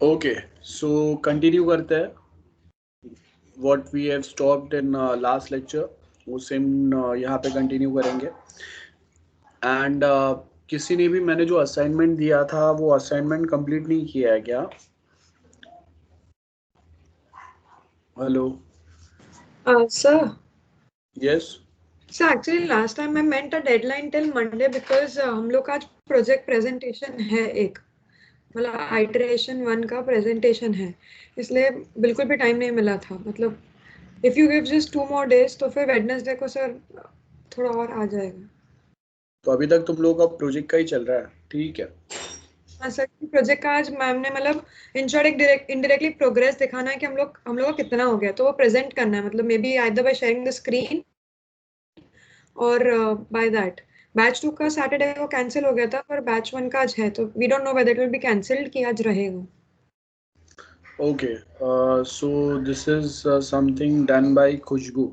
Okay, सो continue करते हैं what we have stopped in last lecture, वो सेम यहाँ पे कंटिन्यू करेंगे। एंड किसी ने भी मैंने जो असाइनमेंट दिया था वो असाइनमेंट कंप्लीट नहीं किया है क्या? Hello. Sir, yes. actually last time I meant a deadline till Monday because हम लोग का आज प्रोजेक्ट प्रेजेंटेशन है एक, मतलब आइटरेशन 1 का प्रेजेंटेशन है, इसलिए बिल्कुल भी टाइम नहीं मिला था। मतलब if you give just 2 more days तो फिर वेडनेसडे को सर थोड़ा और आ जाएगा। तो अभी तक तुम लोग का प्रोजेक्ट का ही चल रहा है, ठीक है। हाँ सर, प्रोजेक्ट का आज मैम ने मतलब इन शॉर्ट एक इनडायरेक्टली प्रोग्रेस दिखाना है कि हम लोग का कितना हो गया, तो वो प्रेजेंट करना है। मतलब may be either by sharing the screen और बाय दैट। बैच 2 का सैटरडे को कैंसिल हो गया था, पर बैच 1 का आज है, तो we don't know whether it will be cancelled कि आज रहेगा। Okay, so this is something done by Khushboo.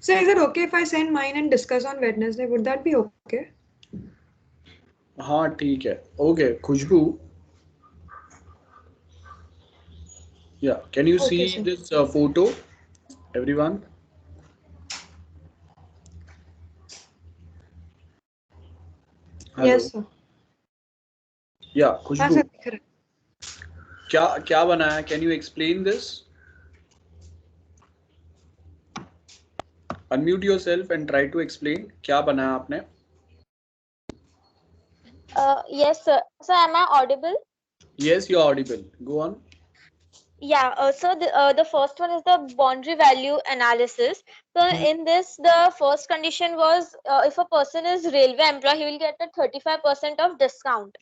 So is it okay if I send mine and discuss on Wednesday? Would that be okay? हाँ ठीक है। Okay Khushboo, yeah can you see Okay, sir. This photo everyone? Hello. Yes, sir. या हाँ खुशबू, sir, दिख रहा है। क्या क्या बनाया? Can you explain this? Unmute yourself and try to explain क्या बनाया आपने। Yes, sir. So, am I audible? Yes you are audible, go on. Yeah. The first one is the boundary value analysis. So, in this, the first condition was if a person is railway employee, he will get a 35% of discount.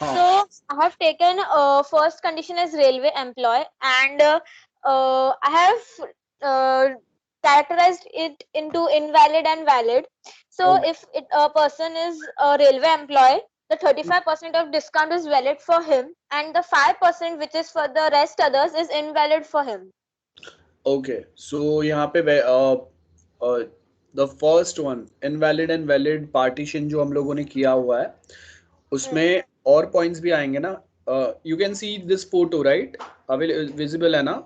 हाँ So, I have taken first condition as railway employee, and I have characterized it into invalid and valid. So, okay if a person is a railway employee, the 35% of discount is valid for him, and the 5% which is for the rest others is invalid for him. Okay, so यहाँ पे the first one invalid and valid partition जो हम लोगों ने किया हुआ है उसमें और पॉइंट्स भी आएंगे ना? You can see this photo right? Visible है ना?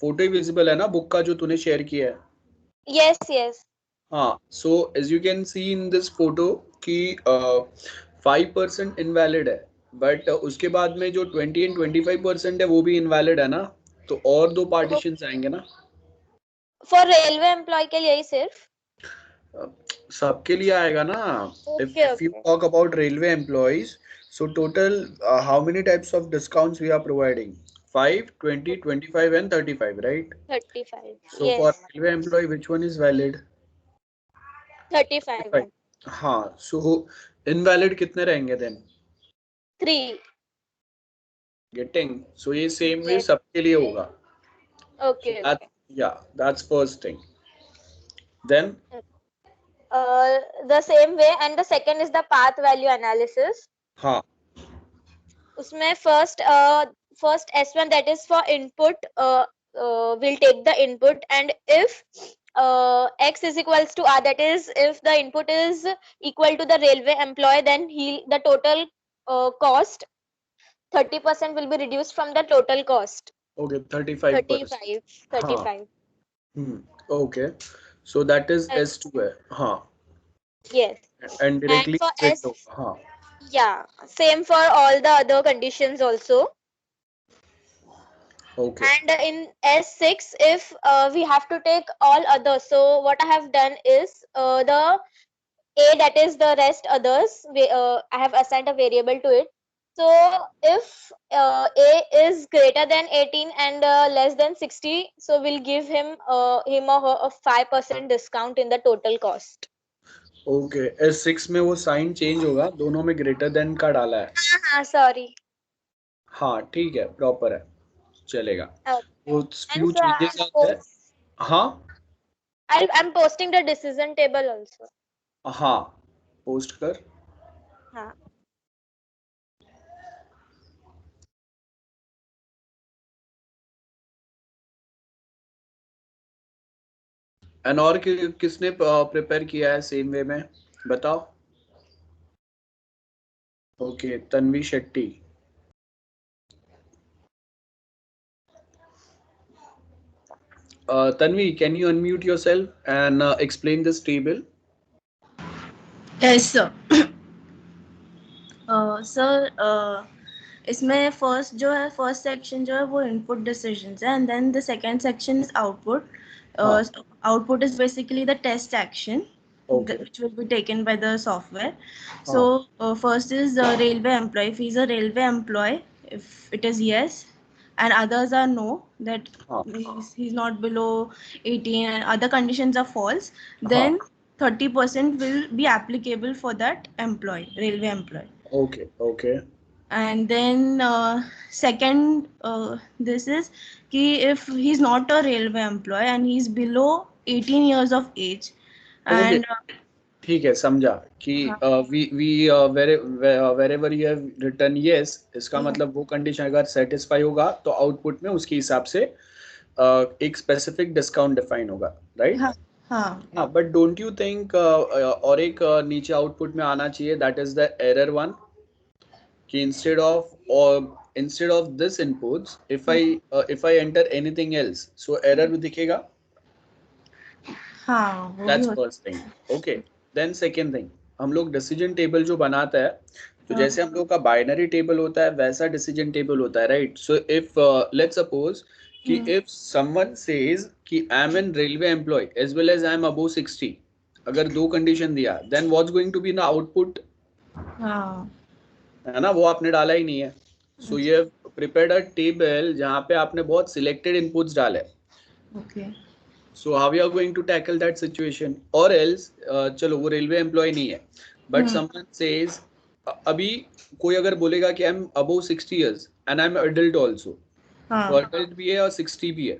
फोटो ही विजिबल है ना बुक का जो तूने शेयर किया है? Yes, yes. हाँ, so as you can see in this photo कि 5% इनवैलिड है, बट उसके बाद में जो 20 एंड 25% है वो भी इनवैलिड है ना? तो और दो पार्टीशंस आएंगे ना? For railway employee के लिए ही सिर्फ. सबके लिए आएगा ना? Okay, if you okay. talk about railway employees, so total how many types of discounts we are providing? 5, 20, 25 and 35, right? 35. So for Yes. railway employee which one is valid? 35 35. one. हाँ, so invalid कितने रहेंगे then? 3. Getting, so ये same way Yes. सबके लिए होगा. So Okay, that, okay. yeah, that's first thing. Then The same way, and the second is the path value analysis. हाँ उसमें first S1, that is for input, will take the input, and if X is equals to R, that is if the input is equal to the railway employee, then the total cost 30% will be reduced from the total cost. okay, 35%. 35. हाँ 35. okay, so that is And S2 है हाँ, yes. and And directly for checked S, होगा हाँ. yeah, same for all the other conditions also. Okay. And in S6, if we have to take all others, so what I have done is the A, that is the rest others, I have assigned a variable to it. So if A is greater than 18 and less than 60, so we'll give him or her a 5% discount in the total cost. Okay, S6 में वो sign change होगा, दोनों में greater than का डाला है. Sorry. हाँ ठीक है, प्रॉपर है, चलेगा. Okay. वो And फ्यू so चेंजेस आते हैं. हाँ I'm posting the decision table also. हाँ, पोस्ट कर. हाँ. एंड और किसने प्रिपेयर किया है सेम वे में, बताओ. Okay, Tanvi Shetty. Tanvi, can you unmute yourself and explain this table? Yes, sir. Sir, इसमें फर्स्ट सेक्शन जो है वो इनपुट डिसीजंस है, and then the second section is output. Output is basically the test action which will be taken by the software. So first is railway employee. If he's a railway employee, if it is yes, and others are no, that he's not below 18 and other conditions are false, then 30% will be applicable for that employee, railway employee. Okay. And then second, this is ki if he's not a railway employee and he's below 18 years of age, and ठीक है, समझा कि wherever you have written yes, इसका मतलब वो condition अगर satisfy होगा तो आउटपुट में उसके हिसाब से एक स्पेसिफिक डिस्काउंट डिफाइन होगा, राइट? हाँ, बट डोंट यू थिंक और एक नीचे आउटपुट में आना चाहिए, that is the error one, कि instead of this inputs, if I enter anything else, so error भी दिखेगा. That's first thing. Okay, then second thing, हम लोग डिसीजन टेबल जो बनाता है, तो जैसे हम लोग का बाइनरी टेबल होता है वैसा डिसीजन टेबल होता है, right? So if let's suppose कि इफ समवन सेज कि I am an railway employ as well as I am above 60, अगर दो कंडीशन दिया, then what's going to be the output? है ना, वो आपने डाला ही नहीं है. So you have prepared a table जहाँ पे आपने बहुत सिलेक्टेड इनपुट्स डाले. Okay. So how we are going to tackle that situation? Or else चलो वो रेलवे एम्प्लॉय नहीं है, but someone says अभी कोई अगर बोलेगा कि I am above 60 years and I am adult also, तो एडल्ट भी है और 60 भी है,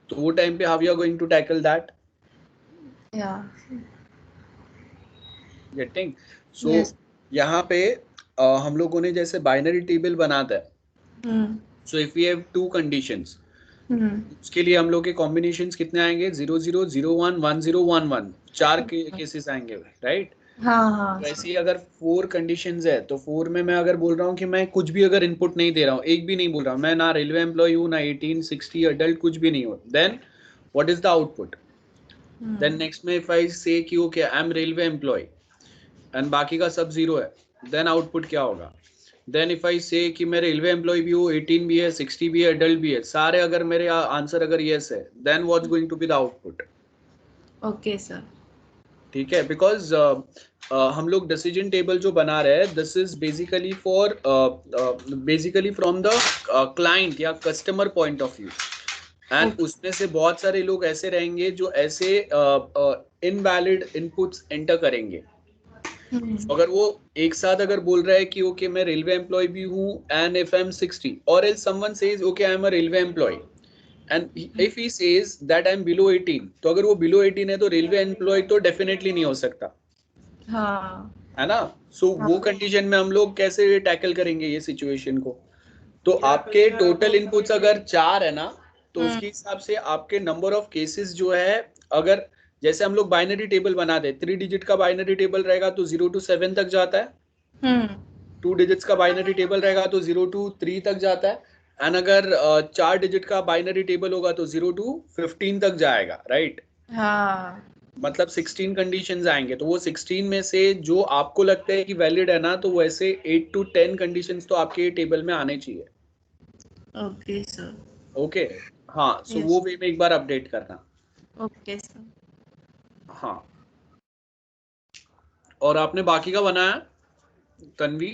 तो वो टाइम पे how we are going to tackle that? Getting? So यहाँ पे हम लोगों ने जैसे बाइनरी टेबल बनाता है, so if we have two conditions, उसके लिए हम लोग के कॉम्बिनेशंस कितने आएंगे? 0 0 0 1 1 0 1 1, 4 केसेस आएंगे, राइट? वैसे ही अगर 4 कंडीशंस है, तो 4 में मैं अगर बोल रहा हूँ कि मैं कुछ भी अगर इनपुट नहीं दे रहा हूँ, एक भी नहीं बोल रहा हूँ, मैं ना रेलवे एम्प्लॉय हूँ, ना 18 60 अडल्ट, कुछ भी नहीं हो, then what is the output? Then next में इफ आई से कि okay I am railway employ and बाकी का सब 0 है, देन आउटपुट क्या होगा? देन इफ आई से कि मैं रेलवे एम्प्लॉय भी हूँ, 18 भी है, 60 भी है, अडल्ट भी है, सारे अगर मेरे आंसर अगर यस है, then what's going to be the output? Okay sir. ठीक है, बिकॉज हम लोग डिसीजन टेबल जो बना रहे हैं, this is basically for basically from the client या customer point of view, and उसमें से बहुत सारे लोग ऐसे रहेंगे जो ऐसे इनवैलिड इनपुट्स एंटर करेंगे. अगर वो एक साथ अगर बोल रहा है कि ओके मैं रेलवे एम्प्लॉय भी हूँ एंड इफ आई एम 60, और else someone says okay I am a railway employ and if he says that I am below 18, तो अगर वो बिलो 18 है तो रेलवे एम्प्लॉय तो डेफिनेटली नहीं हो सकता, है ना? सो वो कंडीशन में हम लोग कैसे टैकल करेंगे ये सिचुएशन को? तो आपके टोटल इनपुट्स अगर 4 है ना, तो उसके हिसाब से आपके नंबर ऑफ केसेस जो है, अगर जैसे हम लोग बाइनरी टेबल बना दे, 3 डिजिट का बाइनरी टेबल रहेगा तो 0 to 7 तक जाता है. 2 डिजिट्स का बाइनरी टेबल रहेगा तो 0 to 3 तक जाता है, एंड अगर 4 डिजिट का बाइनरी टेबल होगा तो 0 to 15 तक जाएगा, राइट? मतलब 16 कंडीशंस आएंगे, तो वो 16 में से जो आपको लगता है कि वैलिड है ना, तो वैसे 8 to 10 कंडीशंस तो आपके टेबल में आने चाहिए. Okay sir. ओके, हाँ. सो वो वे में एक बार अपडेट करना. Okay sir. हाँ, और आपने बाकी का बनाया तन्वी?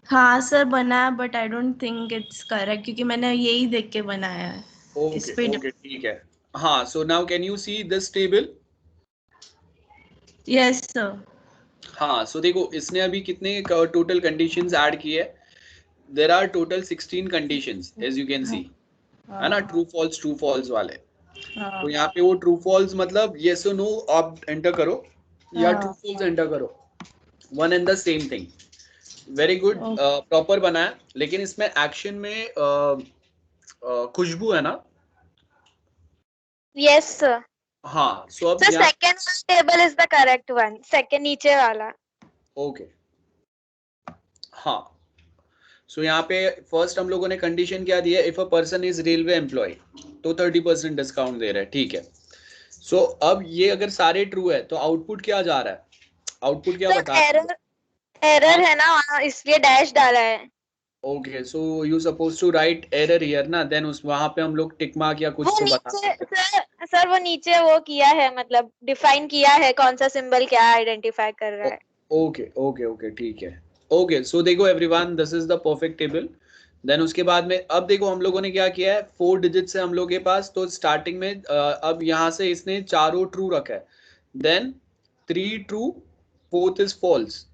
हाँ सर बनाया, but I don't think it's correct, क्योंकि मैंने यही देख के बनाया है. ओके, ठीक है. हाँ, so now can you see this table? Yes sir. हाँ, सो देखो इसने अभी कितने टोटल कंडीशंस ऐड किए? There are total 16 conditions as you can see, है ना? ट्रू फॉल्स वाले. तो यहाँ पे वो ट्रू फॉल्स मतलब येस और नो आप एंटर करो या ट्रू फॉल्स एंटर करो, one and the same thing. Very good, proper बनाया. लेकिन इसमें एक्शन में खुशबू है ना? Yes, sir. हाँ, सो अब So second table is the correct one. Second नीचे वाला. ओके. हाँ, सो यहाँ पे फर्स्ट हम लोगों ने कंडीशन क्या दी है, if a person is railway employ तो 30% डिस्काउंट दे रहे हैं, ठीक है। सो अब ये अगर सारे ट्रू है तो आउटपुट क्या जा रहा है, आउटपुट क्या बता रहा है? एरर है ना वहाँ, इसलिए डैश डाला है। Okay, so you suppose to write error here ना, देन उस वहां पे हम लोग टिक मार्क या कुछ वो तो बता सकते हैं। सर वो नीचे वो किया है, मतलब डिफाइन किया है कौन सा सिंबल क्या आइडेंटिफाई कर रहा है। ओके ओके ओके, ठीक है। ओके, सो देखो everyone, this is the perfect table. Then उसके बाद में अब देखो हम लोगों ने क्या किया है, 4 डिजिट से हम लोग के पास, तो स्टार्टिंग में अब यहाँ से इसने चारों ट्रू रखा है, then 3 true, 4th is false.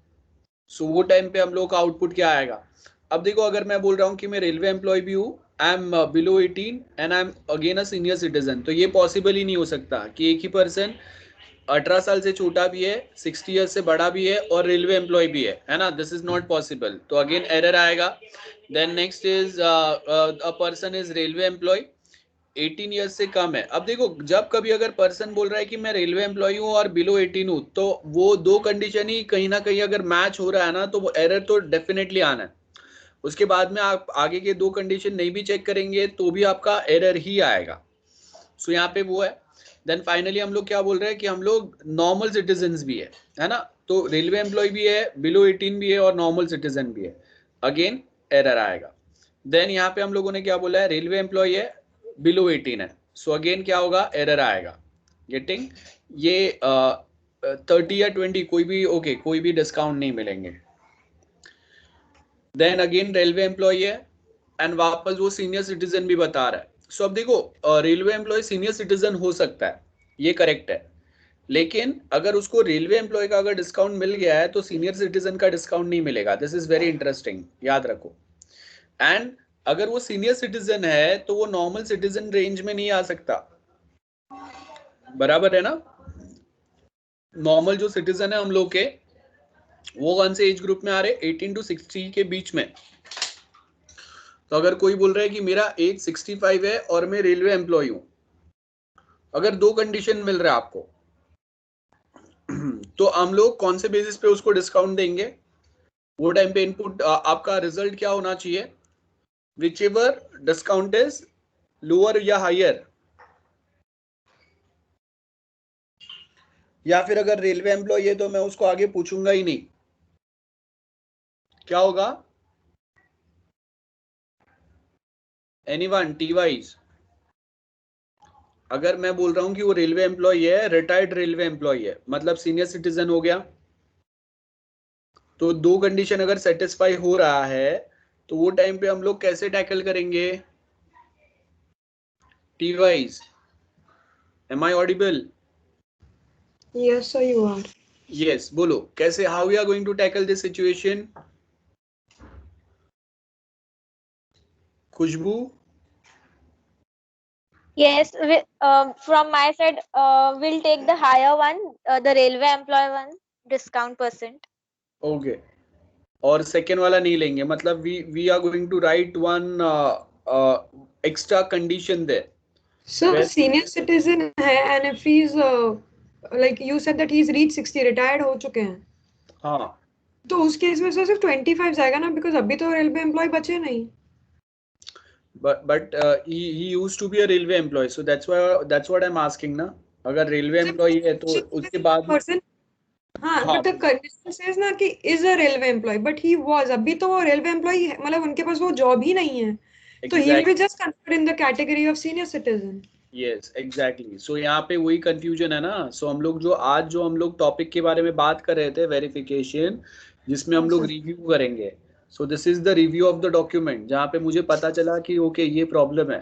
So वो टाइम पे हम लोग का आउटपुट क्या आएगा? अब देखो अगर मैं बोल रहा हूँ कि मैं रेलवे एम्प्लॉय भी हूँ, आई am below 18 and I am again a senior citizen, तो ये पॉसिबल ही नहीं हो सकता कि एक ही पर्सन 18 साल से छोटा भी है, 60 ईयर्स से बड़ा भी है और रेलवे एम्प्लॉय भी है ना, दिस इज नॉट पॉसिबल, तो अगेन एरर आएगा। Then next is a person is railway employ 18 years से कम है। अब देखो जब कभी अगर पर्सन बोल रहा है कि मैं रेलवे एम्प्लॉय हूँ और बिलो 18 हूँ, तो वो दो कंडीशन ही कहीं ना कहीं अगर मैच हो रहा है ना, तो वो एरर तो डेफिनेटली आना है। उसके बाद में आप आगे के दो कंडीशन नहीं भी चेक करेंगे तो भी आपका एरर ही आएगा। सो यहाँ पे वो है। देन फाइनली हम लोग क्या बोल रहे हैं कि हम लोग नॉर्मल सिटीजन भी है ना, तो रेलवे एम्प्लॉय भी है, बिलो 18 भी है और नॉर्मल सिटीजन भी है, अगेन एरर आएगा। देन यहाँ पे हम लोगों ने क्या बोला है, रेलवे एम्प्लॉय है, बिलो 18 है, सो अगेन क्या होगा, एरर आएगा। गेटिंग? ये 30 या 20 कोई भी ओके, कोई भी डिस्काउंट नहीं मिलेंगे। देन अगेन रेलवे एम्प्लॉय है एंड वापस वो सीनियर सिटीजन भी बता रहा है। सो अब देखो रेलवे एम्प्लॉय सीनियर सिटीजन हो सकता है, ये करेक्ट है, लेकिन अगर उसको रेलवे एम्प्लॉय का अगर डिस्काउंट मिल गया है तो सीनियर सिटीजन का डिस्काउंट नहीं मिलेगा। दिस इज वेरी इंटरेस्टिंग, याद रखो। एंड अगर वो सीनियर सिटीजन है तो वो नॉर्मल सिटीजन रेंज में नहीं आ सकता, बराबर है ना। नॉर्मल जो सिटीजन है हम लोग के, वो कौन से एज ग्रुप में आ रहे, 18 to 60 के बीच में। तो अगर कोई बोल रहा है कि मेरा एज 65 है और मैं रेलवे एम्प्लॉय हूं, अगर दो कंडीशन मिल रहा है आपको, तो हम लोग कौन से बेसिस पे उसको डिस्काउंट देंगे? वो टाइम पे इनपुट आपका रिजल्ट क्या होना चाहिए, which ever discount is lower या हायर, या फिर अगर रेलवे एम्प्लॉय है तो मैं उसको आगे पूछूंगा ही नहीं, क्या होगा? Anyone T wise? अगर मैं बोल रहा हूं कि वो रेलवे एम्प्लॉय है, रिटायर्ड रेलवे एम्प्लॉय है, मतलब सीनियर सिटीजन हो गया, तो दो कंडीशन अगर सेटिस्फाई हो रहा है तो वो टाइम पे हम लोग कैसे टैकल करेंगे? टी वाइज, am I audible? Yes, sir, you are. Yes, बोलो कैसे, how we are going to tackle this situation? Khushboo? Yes, from my side, we'll take the higher one, the railway employee one, discount percent. Okay, और second वाला नहीं लेंगे, मतलब we are going to write one extra condition there. So Well- senior citizen है and if he's like you said that he's reached 60, retired हो चुके हैं, हाँ, तो उस केस में सिर्फ 25 जाएगा ना, बिकॉज अभी तो रेलवे एम्प्लॉय बचे नहीं। but he used to be a railway employee, so that's what I'm asking ना। अगर रेलवे एम्प्लॉय है तो उसके बाद पर्सन, हाँ, हाँ, बट द कंडीशन सेज ना कि is a railway employ, but he was, अभी तो वो रेलवे एम्प्लॉय है, मतलब उनके पास वो जॉब ही नहीं है, तो he will be just considered in the category of senior citizen. Yes exactly. So यहाँ पे वही कंफ्यूजन है ना। सो हम लोग जो हम लोग टॉपिक के बारे में बात कर रहे थे, वेरिफिकेशन, जिसमें हम लोग रिव्यू करेंगे। सो this is the review of the document, जहाँ पे मुझे पता चला कि ओके ये प्रॉब्लम है।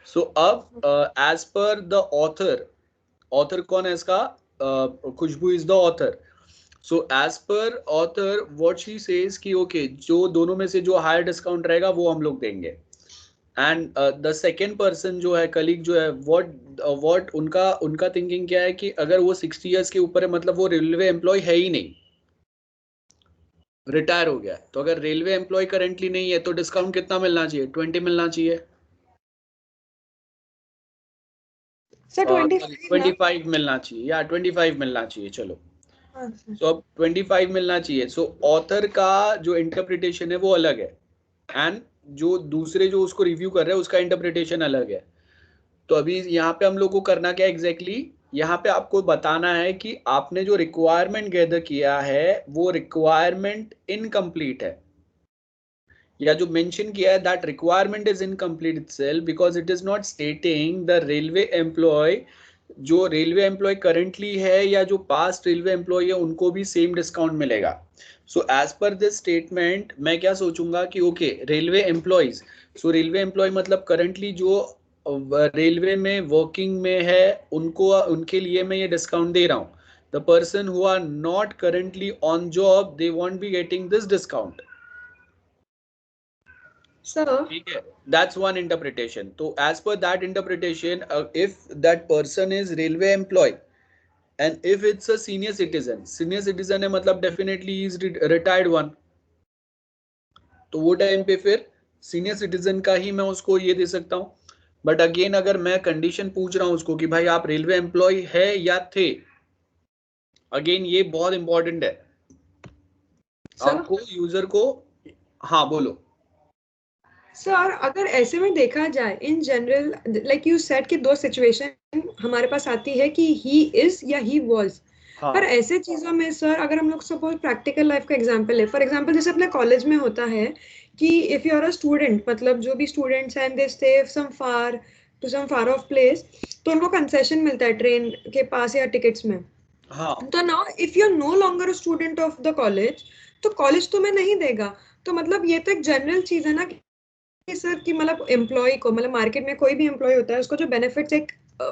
सो अब एज पर द ऑथर कौन है इसका? Khushboo is the author. So as per author what she says कि ओके जो दोनों में से जो हायर डिस्काउंट रहेगा वो हम लोग देंगे। एंड द सेकेंड पर्सन जो है, कलीग जो है, व्हाट उनका थिंकिंग क्या है कि अगर वो 60 इयर्स के ऊपर है, मतलब वो रेलवे एम्प्लॉय है ही नहीं, रिटायर हो गया है। तो अगर रेलवे एम्प्लॉय करेंटली नहीं है तो डिस्काउंट कितना मिलना चाहिए? 20 मिलना चाहिए। सर 25 मिलना चाहिए, या 25 मिलना चाहिए, चलो। तो अब 25 मिलना चाहिए। सो ऑथर का जो इंटरप्रिटेशन है वो अलग है, एंड जो दूसरे जो उसको रिव्यू कर रहे हैं उसका इंटरप्रिटेशन अलग है। तो अभी यहाँ पे हम लोग को करना क्या एग्जैक्टली यहाँ पे आपको बताना है कि आपने जो रिक्वायरमेंट गैदर किया है वो रिक्वायरमेंट इनकम्प्लीट है, या जो मेंशन किया है that requirement is incomplete itself because it is not stating the railway employ, जो रेलवे एम्प्लॉय करंटली है या जो पास्ट रेलवे एम्प्लॉय है उनको भी सेम डिस्काउंट मिलेगा। So as per this statement मैं क्या सोचूंगा कि okay railway employs, so railway employ मतलब करंटली जो रेलवे में वर्किंग में है उनको, उनके लिए मैं ये डिस्काउंट दे रहा हूँ। The person who are not currently on job they won't be getting this discount. ठीक है, that's one interpretation. तो as per that interpretation, if that person is railway employee and if it's a senior citizen है मतलब definitely he is retired one, तो वो time पे फिर senior citizen का ही मैं उसको ये दे सकता हूँ। बट अगेन अगर मैं कंडीशन पूछ रहा हूँ उसको कि भाई आप रेलवे एम्प्लॉय है या थे, अगेन ये बहुत इंपॉर्टेंट है आपको यूजर को। हाँ बोलो सर, अगर ऐसे में देखा जाए in general like you said कि दो सिचुएशन हमारे पास आती है कि ही इज या ही वाज। हाँ। पर ऐसे चीजों में सर अगर हम लोग सपोज प्रैक्टिकल लाइफ का एग्जांपल है, फॉर एग्जांपल जैसे अपने कॉलेज में होता है कि if you are a student, मतलब जो भी स्टूडेंट्स हैं they stay some far off place, तो उनको कंसेशन मिलता है ट्रेन के पास या टिकट्स में। हाँ। तो now if you are no longer a student of the college, तो कॉलेज तुम्हें नहीं देगा। तो मतलब ये तो एक जनरल चीज है ना कि सर कि मतलब एम्प्लॉय को, मतलब मार्केट में कोई भी एम्प्लॉय होता है उसको जो बेनिफिट्स एक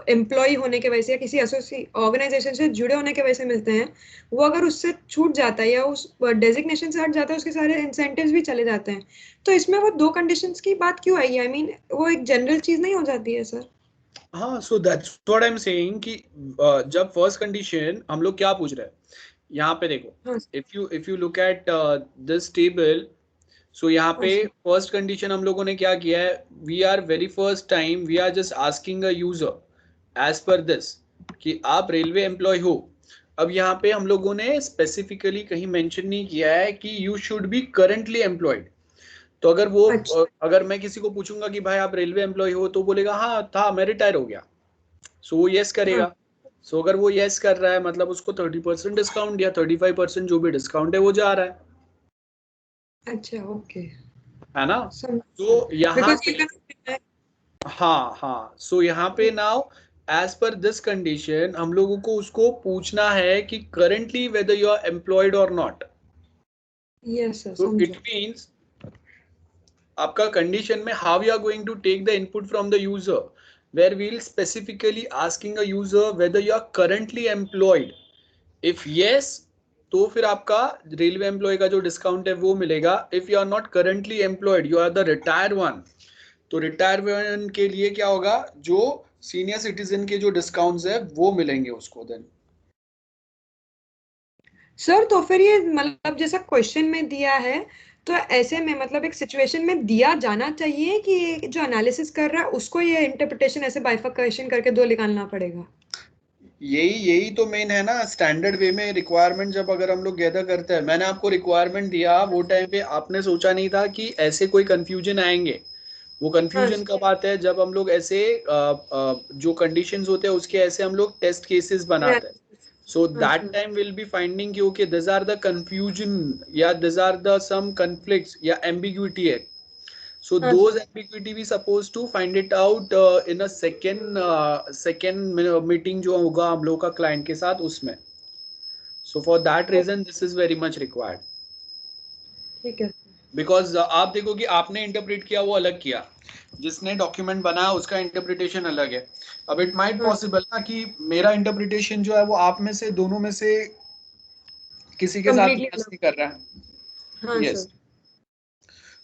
एम्प्लॉय होने के वजह से या किसी ऑर्गेनाइजेशन से जुड़े होने के वजह से मिलते हैं, वो अगर उससे छूट जाता है या उस डेजिग्नेशन से हट जाता है, उसके सारे इंसेंटिव्स भी चले जाते हैं। तो इसमें वो दो कंडीशंस की बात क्यों आई है? आई मीन वो एक जनरल चीज नहीं हो जाती है सर? हाँ, so that's what I am saying कि जब फर्स्ट कंडीशन हम लोग क्या पूछ रहे हैं यहाँ पे देखो, हाँ if you look at this table, so यहाँ पे सर। फर्स्ट कंडीशन हम लोगों ने क्या किया है, we are very first time we are just asking a user as per this कि आप रेलवे एम्प्लॉय हो। अब यहाँ पे हम लोगों ने स्पेसिफिकली कहीं मेंशन नहीं किया है कि you should be currently employed. तो अगर वो अच्छा। अगर मैं किसी को पूछूंगा कि भाई आप रेलवे एम्प्लॉय हो, तो बोलेगा हाँ था, मैं रिटायर हो गया, सो वो यस हाँ। करेगा। सो अगर वो यस कर रहा है मतलब उसको 30% डिस्काउंट या 35% जो भी डिस्काउंट है वो जा रहा है, अच्छा, ओके, है ना। समझ। तो यहाँ बिकॉज पे हाँ हाँ, सो यहाँ पे now as per this condition हम लोगों को उसको पूछना है कि currently whether you are employed और नॉट। यस सर, तो इट समझो। मीन्स आपका कंडीशन में how you are going to take the input from the user, where we will specifically asking a user whether you are currently employed. If yes, तो फिर आपका railway employ का जो discount है वो मिलेगा। If you are not currently employed, you are the retired one, तो retire one के लिए क्या होगा, जो सीनियर सिटीजन के जो डिस्काउंट्स है वो मिलेंगे उसको देन। सर तो फिर ये मतलब जैसा क्वेश्चन में दिया है, तो ऐसे में मतलब एक सिचुएशन में दिया जाना चाहिए कि ये जो एनालिसिस कर रहा है उसको ये इंटरप्रिटेशन ऐसे बाइफरकेशन करके दो निकालना पड़ेगा? यही तो मेन है ना, स्टैंडर्ड वे में रिक्वायरमेंट जब अगर हम लोग गैदर करते हैं, मैंने आपको रिक्वायरमेंट दिया वो टाइम पे आपने सोचा नहीं था कि ऐसे कोई कंफ्यूजन आएंगे। वो हाँ कंफ्यूजन कब आता है, जब हम लोग ऐसे जो कंडीशंस होते हैं उसके ऐसे हम लोग टेस्ट केसेस बनाते हैं। So that अच्छा। time we'll be finding कि okay these are the confusion या these are the some conflicts या ambiguity है. So हाँ those sir. ambiguity we supposed to find it out in a second meeting जो होगा हम लोग का client के साथ उसमें. So for that reason this is very much required. ठीक है। Because आप देखो कि आपने इंटरप्रेट किया वो अलग किया, जिसने डॉक्यूमेंट बनाया उसका इंटरप्रिटेशन अलग है। अब इट माइट हाँ पॉसिबल ना कि मेरा इंटरप्रिटेशन जो है वो आप में से दोनों में से किसी के साथ कंप्लीटली मैच अलग। नहीं कर रहा है। हाँ यस, सर।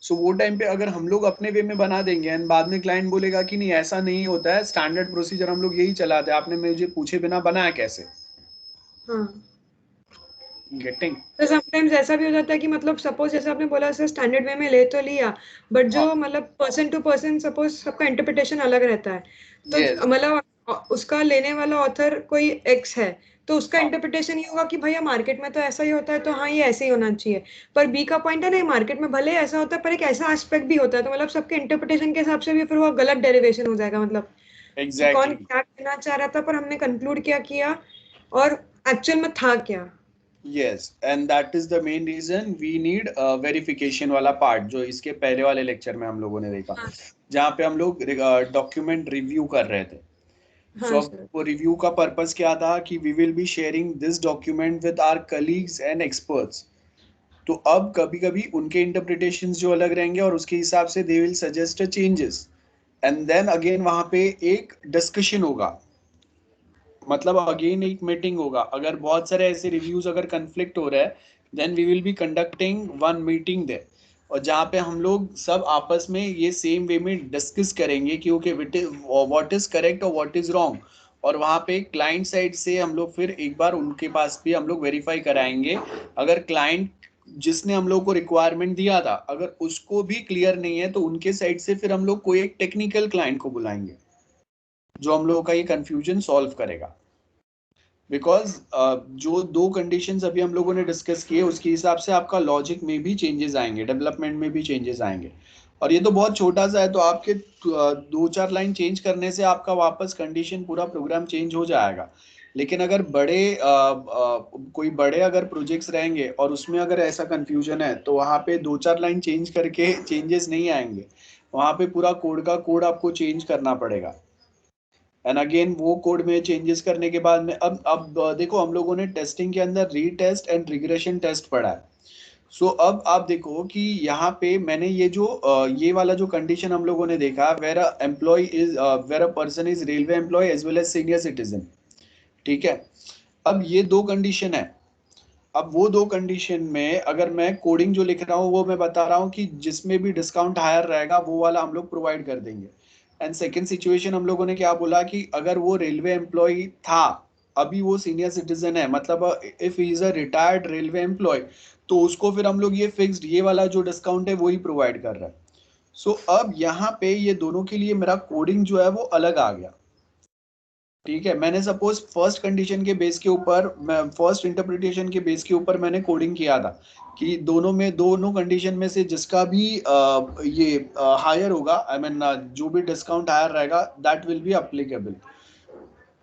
सो वो टाइम पे अगर हम लोग अपने वे में बना देंगे एंड बाद में क्लाइंट बोलेगा कि नहीं ऐसा नहीं होता है, स्टैंडर्ड प्रोसीजर हम लोग यही चलाते हैं, आपने मुझे पूछे बिना बनाया कैसे। हाँ, गेटिंग। तो समटाइम्स ऐसा भी हो जाता है कि मतलब सपोज जैसे आपने बोला सर स्टैंडर्ड वे में ले तो लिया, बट हाँ। जो मतलब पर्सन टू पर्सन सपोज सबका इंटरप्रिटेशन अलग रहता है, यस। तो मतलब उसका लेने वाला ऑथर कोई एक्स है, तो उसका हाँ। इंटरप्रिटेशन ये होगा कि भैया मार्केट में तो ऐसा ही होता है, तो हाँ ये ऐसे ही होना चाहिए। पर बी का पॉइंट है नहीं, मार्केट में भले ऐसा होता है पर एक ऐसा एस्पेक्ट भी होता है, तो मतलब सबके इंटरप्रिटेशन के हिसाब से भी फिर वो गलत डेरिवेशन हो जाएगा, मतलब कि कौन एग्जैक्टली। क्या कहना चाह रहा था पर हमने कंक्लूड क्या किया और एक्चुअल में था क्या। Yes, and that is the main reason we need verification वाला पार्ट, जो इसके पहले वाले लेक्चर में हम लोगों ने देखा, हाँ जहाँ पे हम लोग डॉक्यूमेंट रिव्यू कर रहे थे। सो हाँ अब सर। वो रिव्यू का पर्पस क्या था कि we will be sharing this document with our colleagues and experts. तो अब कभी कभी उनके इंटरप्रिटेशंस जो अलग रहेंगे और उसके हिसाब से they will suggest changes, and then again वहां पे एक डिस्कशन होगा, मतलब अगेन एक मीटिंग होगा। अगर बहुत सारे ऐसे रिव्यूज अगर कंफ्लिक्ट हो रहा है, then we will be conducting one meeting there, और जहाँ पे हम लोग सब आपस में ये सेम वे में डिस्कस करेंगे कि ओके व्हाट इज करेक्ट और व्हाट इज रॉन्ग। और वहाँ पे क्लाइंट साइड से हम लोग फिर एक बार उनके पास भी हम लोग वेरीफाई कराएंगे। अगर क्लाइंट जिसने हम लोग को रिक्वायरमेंट दिया था अगर उसको भी क्लियर नहीं है, तो उनके साइड से फिर हम लोग कोई एक टेक्निकल क्लाइंट को बुलाएंगे जो हम लोगों का ये कंफ्यूजन सॉल्व करेगा। बिकॉज जो दो कंडीशंस अभी हम लोगों ने डिस्कस किए उसके हिसाब से आपका लॉजिक में भी चेंजेस आएंगे, डेवलपमेंट में भी चेंजेस आएंगे। और ये तो बहुत छोटा सा है, तो आपके दो चार लाइन चेंज करने से आपका वापस कंडीशन पूरा प्रोग्राम चेंज हो जाएगा। लेकिन अगर कोई बड़े अगर प्रोजेक्ट्स रहेंगे और उसमें अगर ऐसा कंफ्यूजन है, तो वहाँ पे दो चार लाइन चेंज करके चेंजेस नहीं आएंगे, वहाँ पे पूरा कोड का कोड आपको चेंज करना पड़ेगा। एंड अगेन वो कोड में चेंजेस करने के बाद में अब देखो, हम लोगों ने टेस्टिंग के अंदर रीटेस्ट एंड रिग्रेशन टेस्ट पढ़ा है। सो अब आप देखो कि यहाँ पे मैंने ये वाला जो कंडीशन हम लोगों ने देखा, where a person is railway employ as well as senior citizen. ठीक है, अब ये दो कंडीशन है। अब वो दो कंडीशन में अगर मैं कोडिंग जो लिख रहा हूँ वो मैं बता रहा हूँ कि जिसमें भी डिस्काउंट हायर रहेगा वो वाला हम लोग प्रोवाइड कर देंगे। एंड सेकेंड सिचुएशन हम लोगों ने क्या बोला कि अगर वो रेलवे एम्प्लॉय था, अभी वो सीनियर सिटीजन है, मतलब if he is a retired railway employ, तो उसको फिर हम लोग ये फिक्स्ड ये वाला जो डिस्काउंट है वो ही प्रोवाइड कर रहा है। सो अब यहाँ पे ये दोनों के लिए मेरा कोडिंग जो है वो अलग आ गया। ठीक है, मैंने सपोज फर्स्ट कंडीशन के बेस के ऊपर, मैं फर्स्ट इंटरप्रिटेशन के बेस के ऊपर मैंने कोडिंग किया था कि दोनों कंडीशन में से जिसका भी ये हायर होगा, आई मीन जो भी डिस्काउंट हायर रहेगा दैट विल बी अप्लीकेबल।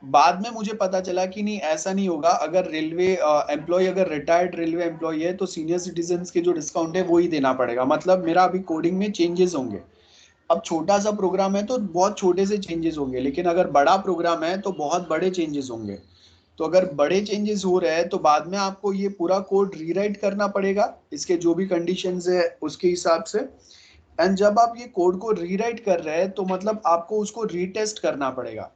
बाद में मुझे पता चला कि नहीं, ऐसा नहीं होगा। अगर रेलवे एम्प्लॉय अगर रिटायर्ड रेलवे एम्प्लॉय है तो सीनियर सिटीजन के जो डिस्काउंट है वो ही देना पड़ेगा, मतलब मेरा अभी कोडिंग में चेंजेस होंगे। अब छोटा सा प्रोग्राम है तो बहुत छोटे से चेंजेस होंगे, लेकिन अगर बड़ा प्रोग्राम है तो बहुत बड़े चेंजेस होंगे। तो अगर बड़े चेंजेस हो रहे हैं तो बाद में आपको ये पूरा कोड रीराइट करना पड़ेगा इसके जो भी कंडीशंस है उसके हिसाब से। एंड जब आप ये कोड को रीराइट कर रहे हैं तो मतलब आपको उसको रीटेस्ट करना पड़ेगा।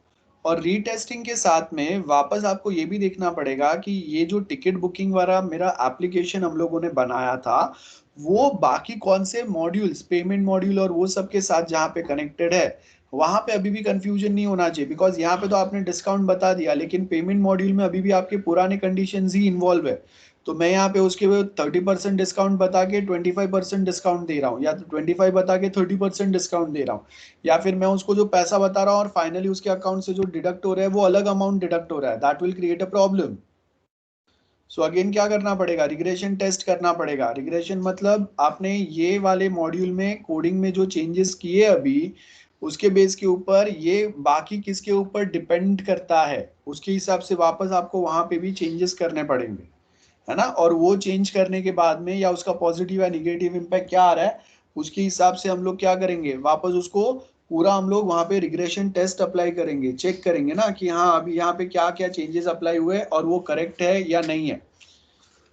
और रीटेस्टिंग के साथ में वापस आपको ये भी देखना पड़ेगा कि ये जो टिकट बुकिंग वाला मेरा एप्लीकेशन हम लोगों ने बनाया था वो बाकी कौन से मॉड्यूल्स, पेमेंट मॉड्यूल और वो सब के साथ जहाँ पे कनेक्टेड है, वहां पे अभी भी कंफ्यूजन नहीं होना चाहिए। बिकॉज यहाँ पे तो आपने डिस्काउंट बता दिया, लेकिन पेमेंट मॉड्यूल में अभी भी आपके पुराने कंडीशंस ही इन्वॉल्व है। तो मैं यहाँ पे उसके 30% डिस्काउंट बता के 25% डिस्काउंट दे रहा हूँ, या तो 25 बता के 30% डिस्काउंट दे रहा हूँ, या फिर मैं उसको जो पैसा बता रहा हूँ और फाइनली उसके अकाउंट से जो डिडक्ट हो रहा है वो अलग अमाउंट डिडक्ट हो रहा है, that will create a problem. So again क्या करना पड़ेगा, रिग्रेशन टेस्ट करना पड़ेगा। रिग्रेशन मतलब आपने ये वाले मॉड्यूल में कोडिंग में जो चेंजेस किए अभी, उसके बेस के ऊपर ये बाकी किसके ऊपर डिपेंड करता है, उसके हिसाब से वापस आपको वहां पे भी चेंजेस करने पड़ेंगे, है ना। और वो चेंज करने के बाद में या उसका पॉजिटिव या निगेटिव इम्पैक्ट क्या आ रहा है उसके हिसाब से हम लोग क्या करेंगे, वापस उसको पूरा हम लोग वहां पे रिग्रेशन टेस्ट अप्लाई करेंगे, चेक करेंगे ना कि हाँ अभी यहाँ पे क्या क्या चेंजेस अप्लाई हुए और वो करेक्ट है या नहीं है।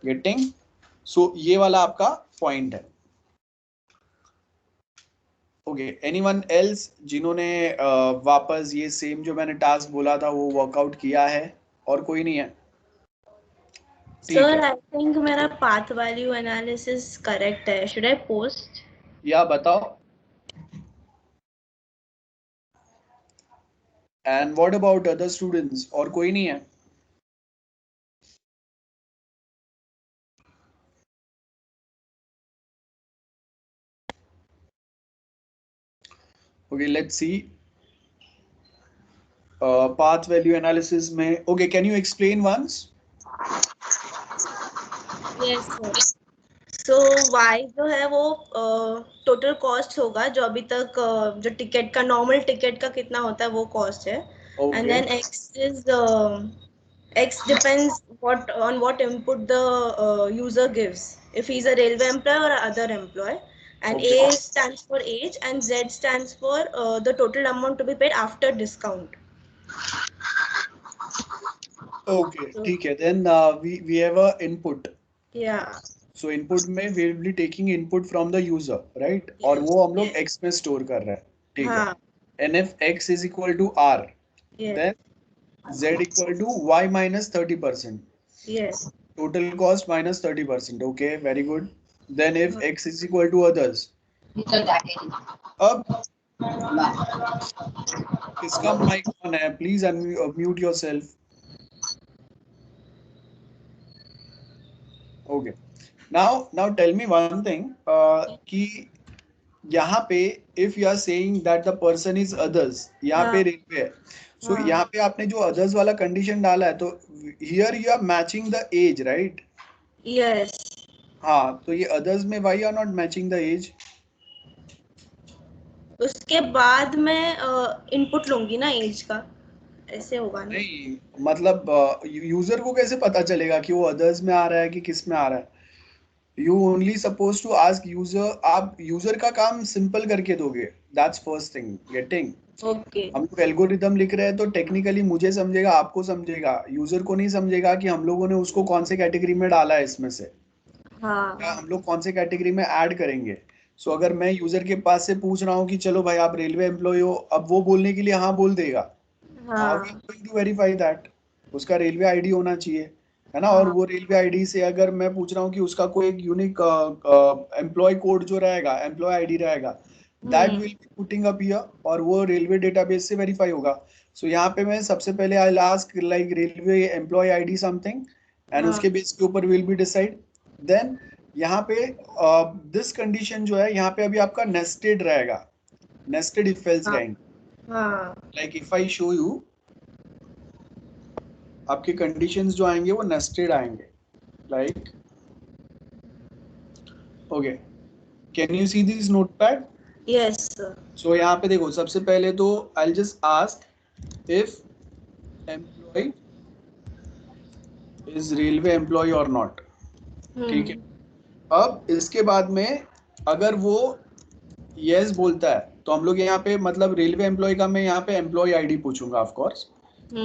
गेटिंग? सो ये वाला आपका पॉइंट है। ओके, एनीवन एल्स जिन्होंने वापस ये सेम जो मैंने टास्क बोला था वो वर्कआउट किया है? और कोई नहीं है? ठीक सर है, आई थिंक मेरा पाथ वैल्यू एनालिसिस करेक्ट है, शुड आई पोस्ट? या बताओ। And what about other students? और कोई नहीं है? Okay, let's see. path value analysis में. Okay, can you explain once? Yes sir. So y जो है वो टोटल कॉस्ट होगा जो अभी तक जो टिकट का नॉर्मल टिकट का कितना होता है वो कॉस्ट है. Okay. And then x is x depends what input the user gives, if he's a railway employee or other employee. And Okay. a stands for age and z stands for the total amount to be paid after discount. Okay, ठीक है. Then we have a input. Yeah. So input में we will be taking input from the user, right? और वो हम लोग x में store कर रहे हैं, ठीक है? And if x is equal to r, then z equal to y minus 30%. Yes. Total cost minus 30%. Okay, very good. Then if x is equal to others, अब किसका mic on है? Please unmute yourself. Okay. Now tell me one thing. कि यहाँ पे if you are saying that the person is others, यहाँ पे railway है. So यहाँ पे आपने जो others वाला condition डाला है, तो here you are matching the age, right? Yes. हाँ, तो ये others में why you are not matching the age? उसके बाद मैं इनपुट लूंगी ना एज का, ऐसे होगा ना? नहीं, मतलब यूजर को कैसे पता चलेगा कि वो others में आ रहा है कि किस में आ रहा है? You only supposed to ask user. आप यूजर का काम सिंपल करके दोगे. That's first thing. Getting. Okay. हम लोग एल्गोरिदम लिख रहे हैं तो टेक्निकली मुझे समझेगा, आपको समझेगा, यूजर को नहीं समझेगा कि हम लोगों ने उसको कौन से कैटेगरी में डाला है इसमें से. हाँ. या हम लोग कौन से कैटेगरी में ऐड करेंगे. सो अगर मैं यूजर के पास से पूछ रहा हूँ कि चलो भाई आप रेलवे एम्प्लॉय हो, अब वो बोलने के लिए हाँ बोल देगा. How we going to verify that? उसका रेलवे आईडी होना चाहिए, है ना? और वो रेलवे आईडी से अगर मैं पूछ रहा हूँ कि उसका कोई एक यूनिक एम्प्लॉय कोड जो रहेगा, एम्प्लॉय आईडी रहेगा, that will be putting up here, और वो रेलवे डेटाबेस से वेरीफाई होगा. सो यहाँ पे मैं सबसे पहले I will ask like railway employ ID something, and उसके बेस के ऊपर विल बी डिसाइड. देन यहाँ पे दिस कंडीशन जो है यहाँ पे अभी आपका नेस्टेड रहेगा, नेस्टेड इफ एल्स रहेंगे. Like if I show you, आपके कंडीशंस जो आएंगे वो नेस्टेड आएंगे. Like okay, can you see this notepad? Yes sir. So यहाँ पे देखो, सबसे पहले तो I will just ask if employee is railway employee और नॉट. ठीक है. अब इसके बाद में अगर वो यस बोलता है तो हम लोग यहाँ पे मतलब रेलवे एम्प्लॉय का मैं यहाँ पे एम्प्लॉय आईडी पूछूंगा. ऑफ कोर्स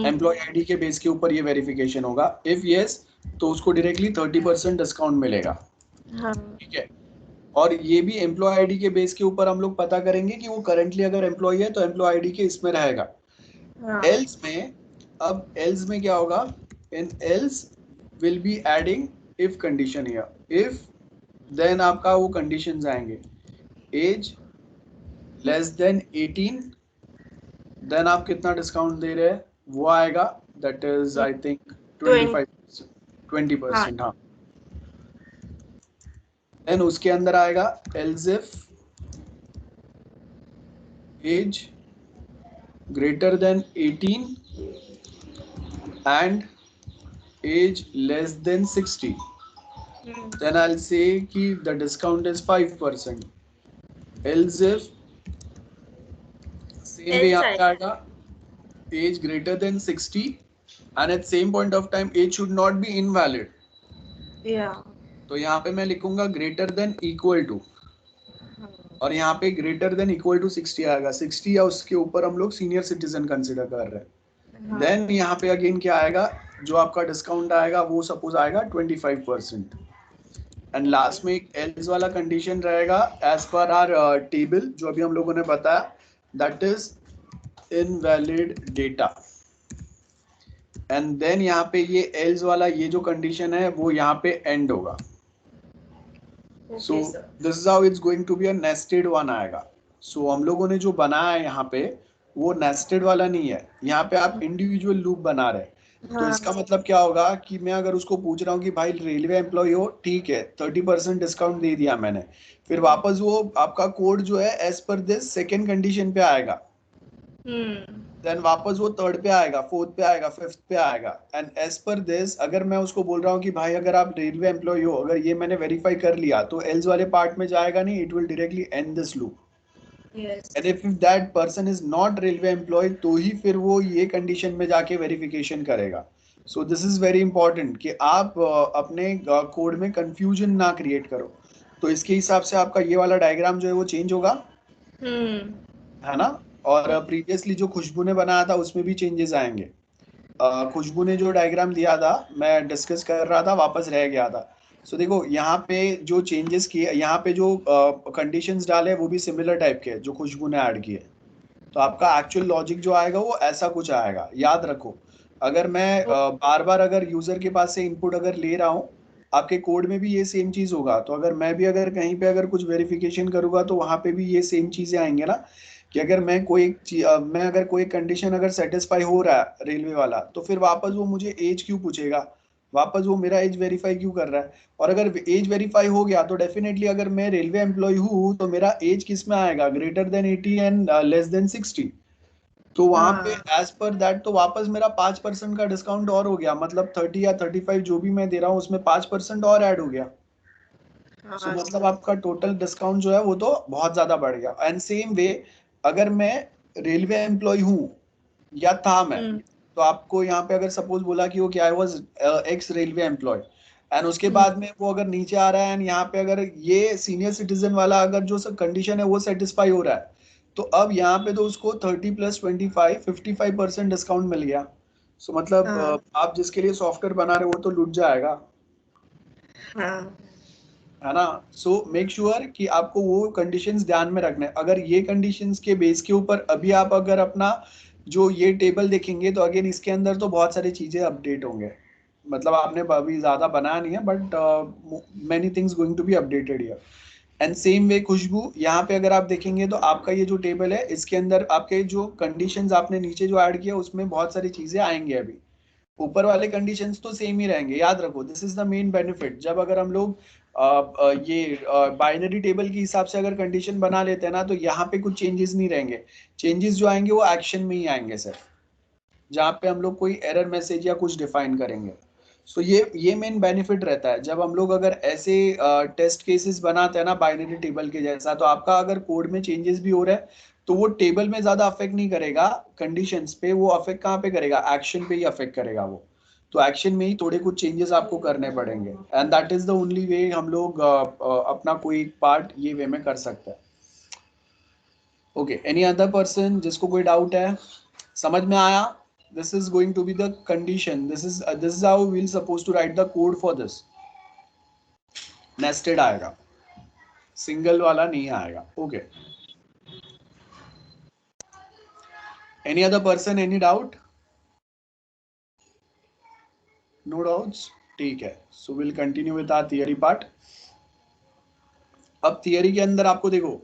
एम्प्लॉय आईडी के बेस के ऊपर ये वेरिफिकेशन होगा. इफ यस तो उसको डायरेक्टली 30% डिस्काउंट मिलेगा. ठीक है. और ये भी एम्प्लॉय आईडी के बेस के ऊपर हम लोग पता करेंगे कि वो करंटली अगर एम्प्लॉय है तो एम्प्लॉय आईडी के इसमें रहेगा. एल्स में, अब एल्स में क्या होगा? In else will be adding if condition here. If then आपका वो कंडीशंस आएंगे, एज लेस देन 18, देन आप कितना डिस्काउंट दे रहे हैं वो आएगा. That is I think 20%. हाँ. देन उसके अंदर आएगा else if age greater than 18 and age less than 60. Then I'll say कि the discount is 5%. Else if same way यहाँ पे आएगा age greater than 60 and at same point of time age should not be invalid. Yeah. तो यहाँ पे मैं लिखूंगा greater than equal to, और यहाँ पे greater than equal to 60 आएगा. 60 या उसके ऊपर हम लोग senior citizen consider कर रहे हैं. Then यहाँ पे again क्या आएगा? जो आपका डिस्काउंट आएगा वो सपोज आएगा 25%. एंड लास्ट में एक एल्स वाला कंडीशन रहेगा एज पर आवर टेबल जो अभी हम लोगों ने बताया, that is invalid data. And then यहाँ पे ये एल्स वाला ये जो कंडीशन है वो यहाँ पे एंड होगा. So this is how it's going to be a nested one आएगा. सो हम लोगों ने जो बनाया है यहाँ पे वो नेस्टेड वाला नहीं है. यहाँ पे आप इंडिविजुअल लूप बना रहे हैं. तो इसका मतलब क्या होगा कि मैं अगर उसको पूछ रहा हूँ कि भाई रेलवे एम्प्लॉय हो, ठीक है, 30% डिस्काउंट दे दिया मैंने, फिर वापस वो आपका कोड जो है as per this second condition पे आएगा. देन वापस वो थर्ड पे आएगा, फोर्थ पे आएगा, फिफ्थ पे आएगा। एंड एज पर दिस अगर मैं उसको बोल रहा हूँ कि भाई अगर आप रेलवे एम्प्लॉय हो, अगर ये मैंने वेरीफाई कर लिया तो एल्स वाले पार्ट में जाएगा नहीं, it will directly end this loop. And if that person is not railway employ तो ही फिर वो ये कंडीशन में जाके वेरिफिकेशन करेगा। सो दिस इज वेरी इंपॉर्टेंट कि आप अपने कोड में कंफ्यूजन ना क्रिएट करो। तो इसके हिसाब से आपका ये वाला डायग्राम जो है वो चेंज होगा, है ना। और प्रीवियसली जो खुशबू ने बनाया था उसमें भी चेंजेस आएंगे। खुशबू ने जो डायग्राम दिया था मैं डिस्कस कर रहा था, वापस रह गया था। सो देखो यहाँ पे जो चेंजेस किए, यहाँ पे जो कंडीशंस डाले वो भी सिमिलर टाइप के जो खुशबू ने ऐड किए। तो आपका एक्चुअल लॉजिक जो आएगा वो ऐसा कुछ आएगा, याद रखो। अगर मैं बार बार अगर यूजर के पास से इनपुट अगर ले रहा हूँ, आपके कोड में भी ये सेम चीज होगा। तो अगर मैं भी अगर कहीं पे अगर कुछ वेरिफिकेशन करूंगा तो वहां पे भी ये सेम चीजें आएंगे ना, कि अगर मैं मैं अगर कोई कंडीशन अगर सेटिस्फाई हो रहा है रेलवे वाला, तो फिर वापस वो मुझे एज क्यों पूछेगा, वापस वो मेरा एज वेरीफाई क्यों कर रहा है। और अगर एज वेरीफाई हो गया तो डेफिनेटली अगर मैं रेलवे एम्प्लॉय हूँ तो मेरा एज किस में आएगा, greater than 80 and less than 60। तो वहां पे एज पर दैट तो वापस मेरा 5% का डिस्काउंट और हो गया, मतलब 30 या 35 जो भी मैं दे रहा हूँ उसमें 5% और ऐड हो गया। सो मतलब आपका टोटल डिस्काउंट जो है वो तो बहुत ज्यादा बढ़ गया। एंड सेम वे अगर मैं रेलवे एम्प्लॉय हूँ या था मैं, तो आपको यहाँ पे अगर सपोज बोला कि वो क्या, I was ex railway employ, and उसके बाद में वो अगर नीचे आ रहा है एंड यहाँ पे अगर ये सीनियर सिटीजन वाला अगर जो कंडीशन है वो सेटिस्फाई हो रहा है, तो अब यहाँ पे तो उसको 30 + 25 55% डिस्काउंट मिल गया। सो मतलब आप जिसके लिए सॉफ्टवेयर बना रहे हो वो तो लूट जाएगा, है ना। सो मेक श्योर कि आपको वो कंडीशंस ध्यान में रखना है। अगर ये कंडीशंस के बेस के ऊपर अभी आप अगर अपना जो ये टेबल देखेंगे तो अगेन इसके अंदर तो बहुत सारी चीजें अपडेट होंगे। मतलब आपने अभी ज्यादा बनाया नहीं है, but many things going to be updated here. And same way Khushboo, यहाँ पे अगर आप देखेंगे तो आपका ये जो टेबल है इसके अंदर आपके जो कंडीशंस आपने नीचे जो ऐड किया उसमें बहुत सारी चीजें आएंगे। अभी ऊपर वाले कंडीशंस तो सेम ही रहेंगे, याद रखो। This is the main benefit. जब अगर हम लोग ये बाइनरी टेबल के हिसाब से अगर कंडीशन बना लेते हैं ना, तो यहाँ पे कुछ चेंजेस नहीं रहेंगे। चेंजेस जो आएंगे वो एक्शन में ही आएंगे सिर्फ, जहाँ पे हम लोग कोई एरर मैसेज या कुछ डिफाइन करेंगे। सो ये मेन बेनिफिट रहता है जब हम लोग अगर ऐसे टेस्ट केसेस बनाते हैं ना बाइनरी टेबल के जैसा, तो आपका अगर कोड में चेंजेस भी हो रहा है तो वो टेबल में ज्यादा अफेक्ट नहीं करेगा कंडीशंस पे, वो अफेक्ट कहाँ पे करेगा, एक्शन पे ही अफेक्ट करेगा वो। तो एक्शन में ही थोड़े कुछ चेंजेस आपको करने पड़ेंगे, and that is the only way हम लोग अपना कोई पार्ट ये वे में कर सकते हैं। ओके, एनी अदर पर्सन जिसको कोई डाउट है, समझ में आया? This is going to be the condition. This is how we'll supposed to write the code for this. Nested आएगा, single वाला नहीं आएगा। Okay. Any other person? Any doubt? No doubts. ठीक है। So we'll continue with our theory part. अब theory के अंदर आपको देखो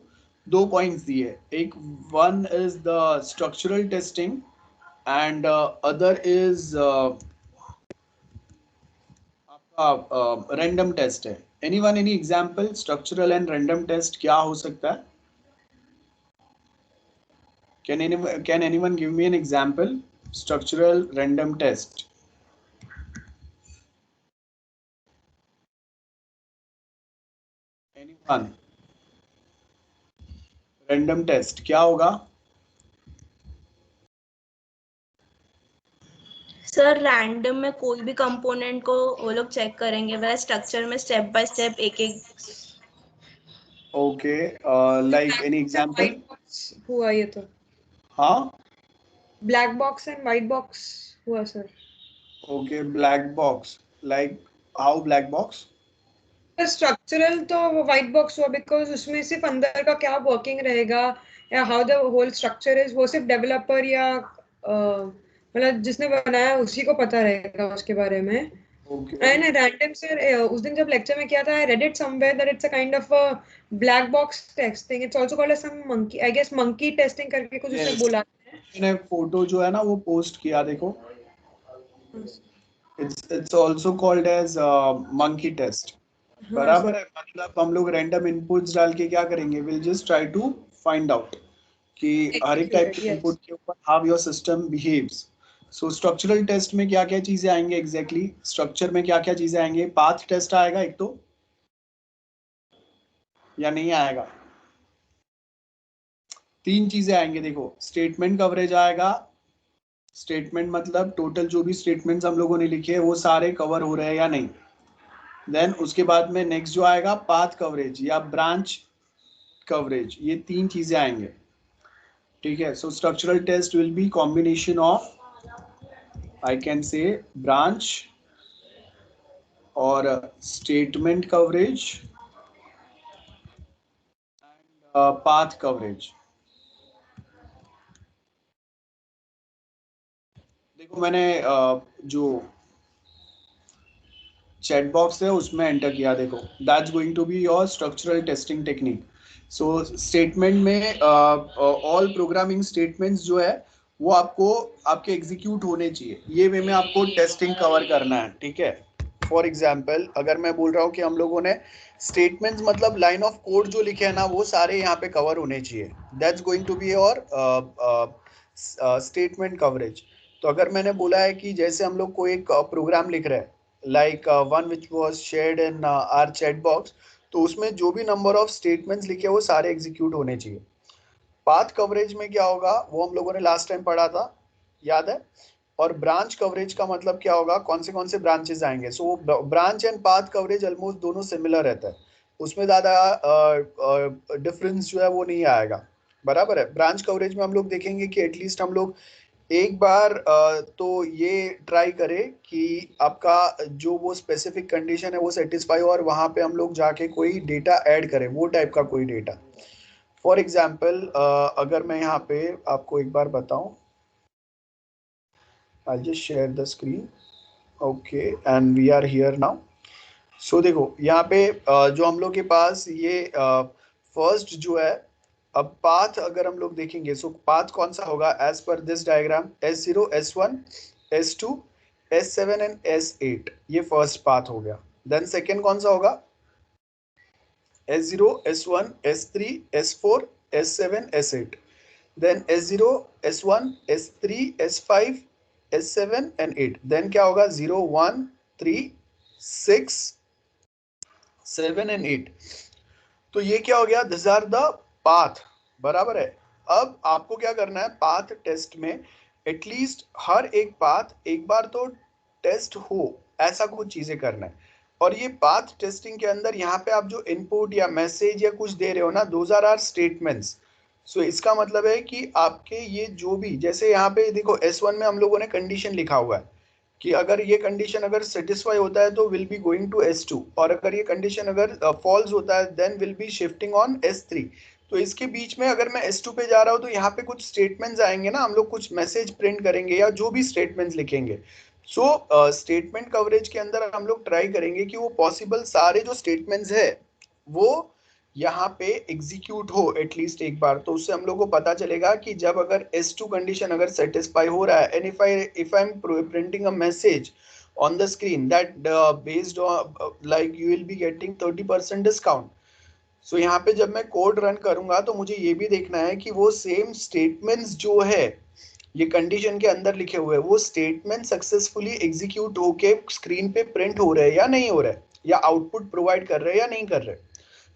दो points दिए, एक one is the structural testing and other is random test है। Anyone any example structural and random test क्या हो सकता है? Can anyone give me an example structural random test? Anyone? Random test क्या होगा? सर रैंडम में कोई भी कंपोनेंट को वो लोग चेक करेंगे, वह स्ट्रक्चर में स्टेप बाय स्टेप एक एक। Okay, like any example? हुआ ये तो। हाँ, black box and white box हुआ sir. Okay, black box, like how black box? Structural तो व्हाइट बॉक्स हुआ बिकॉज उसमें सिर्फ अंदर का क्या वर्किंग रहेगा या how the whole structure is, वो सिर्फ डेवलपर या मतलब जिसने बनाया उसी को पता रहेगा उसके बारे में। एंड रैंडम सर उस दिन जब लेक्चर में किया था, I read it somewhere that it's a kind of black box testing, it's also called as some monkey, I guess monkey testing करके कुछ उसने बोला है। मैंने फोटो जो है ना वो पोस्ट किया, देखो it's also called as monkey test। बराबर है, मतलब हम लोग रैंडम इनपुट्स डाल के क्या करेंगे, will just try to find out कि हर एक टाइप के इनपुट के ऊपर how your system behaves. So structural test में क्या क्या चीजें आएंगे एग्जैक्टली स्ट्रक्चर में क्या क्या चीजें आएंगे? पाथ टेस्ट आएगा एक तो, या नहीं आएगा? तीन चीजें आएंगे देखो, स्टेटमेंट कवरेज आएगा। स्टेटमेंट मतलब टोटल जो भी स्टेटमेंट्स हम लोगों ने लिखे हैं वो सारे कवर हो रहे हैं या नहीं। देन उसके बाद में नेक्स्ट जो आएगा पाथ कवरेज या ब्रांच कवरेज, ये तीन चीजें आएंगे। ठीक है, so structural test will be combination of I can say branch और statement coverage and path coverage. देखो मैंने जो चैट बॉक्स है उसमें एंटर किया, देखो that's going to be your structural testing technique. So statement में ऑल प्रोग्रामिंग स्टेटमेंट्स जो है वो आपको आपके एग्जीक्यूट होने चाहिए, ये वे में आपको टेस्टिंग कवर करना है। ठीक है, फॉर एग्जाम्पल अगर मैं बोल रहा हूँ कि हम लोगों ने स्टेटमेंट्स मतलब लाइन ऑफ कोड जो लिखे हैं ना वो सारे यहाँ पे कवर होने चाहिए, that's going to be your statement coverage. तो अगर मैंने बोला है कि जैसे हम लोग कोई एक प्रोग्राम लिख रहे हैं like one which was shared in our chat box, तो उसमें जो भी नंबर ऑफ स्टेटमेंट्स लिखे वो सारे एग्जीक्यूट होने चाहिए। पाथ कवरेज में क्या होगा वो हम लोगों ने लास्ट टाइम पढ़ा था, याद है? और ब्रांच कवरेज का मतलब क्या होगा, कौन से ब्रांचेस आएंगे। So branch and path coverage almost दोनों सिमिलर रहता है, उसमें ज़्यादा डिफरेंस जो है वो नहीं आएगा, बराबर है। ब्रांच कवरेज में हम लोग देखेंगे कि एटलीस्ट हम लोग एक बार तो ये ट्राई करें कि आपका जो वो स्पेसिफिक कंडीशन है वो सेटिस्फाई हो और वहाँ पे हम लोग जाके कोई डेटा ऐड करें, वो टाइप का कोई डेटा। फॉर एग्जांपल अगर मैं यहाँ पे आपको एक बार बताऊं, I just share the screen, okay, and we are here now. So देखो यहाँ पे जो हम लोग के पास ये फर्स्ट जो है, अब पाथ अगर हम लोग देखेंगे, सो पाथ कौन सा होगा as per this diagram, S0 S1 S2 S7 and S8, ये फर्स्ट पाथ हो गया। देन सेकेंड कौन सा होगा, S0 S1 S3 S4 S7 S8, then S0 S1 S3 S5 S7 and 8, then क्या होगा 0 1 3 6 7 एंड 8। तो ये क्या हो गया, दिस आर द पाथ, बराबर है। अब आपको क्या करना है, पाथ टेस्ट में एटलीस्ट हर एक पाथ एक बार तो टेस्ट हो, ऐसा कुछ चीजें करना है। और ये पाथ टेस्टिंग के अंदर यहाँ पे आप जो इनपुट या मैसेज या कुछ दे रहे हो ना, दोज आर स्टेटमेंट्स। सो इसका मतलब है कि आपके ये जो भी, जैसे यहाँ पे देखो S1 में हम लोगों ने कंडीशन लिखा हुआ है कि अगर ये कंडीशन अगर सेटिस्फाई होता है तो will be going to S2, और अगर ये कंडीशन अगर फॉल्स होता है then will be shifting on S3। तो इसके बीच में अगर मैं S2 पे जा रहा हूँ तो यहाँ पे कुछ स्टेटमेंट्स आएंगे ना, हम लोग कुछ मैसेज प्रिंट करेंगे या जो भी स्टेटमेंट्स लिखेंगे। सो स्टेटमेंट कवरेज के अंदर हम लोग ट्राई करेंगे कि वो पॉसिबल सारे जो स्टेटमेंट्स है वो यहाँ पे एग्जीक्यूट हो एटलीस्ट एक बार, तो उससे हम लोग को पता चलेगा कि जब अगर S2 कंडीशन अगर सेटिस्फाई हो रहा है, and if I'm printing a message on the screen that based on like you will be getting 30% discount, सो यहाँ पे जब मैं कोड रन करूंगा तो मुझे ये भी देखना है कि वो सेम स्टेटमेंट्स जो है ये कंडीशन के अंदर लिखे हुए वो स्टेटमेंट सक्सेसफुली एग्जीक्यूट होके स्क्रीन पे प्रिंट हो रहे हैं या नहीं हो रहे, या आउटपुट प्रोवाइड कर रहे हैं या नहीं कर रहे।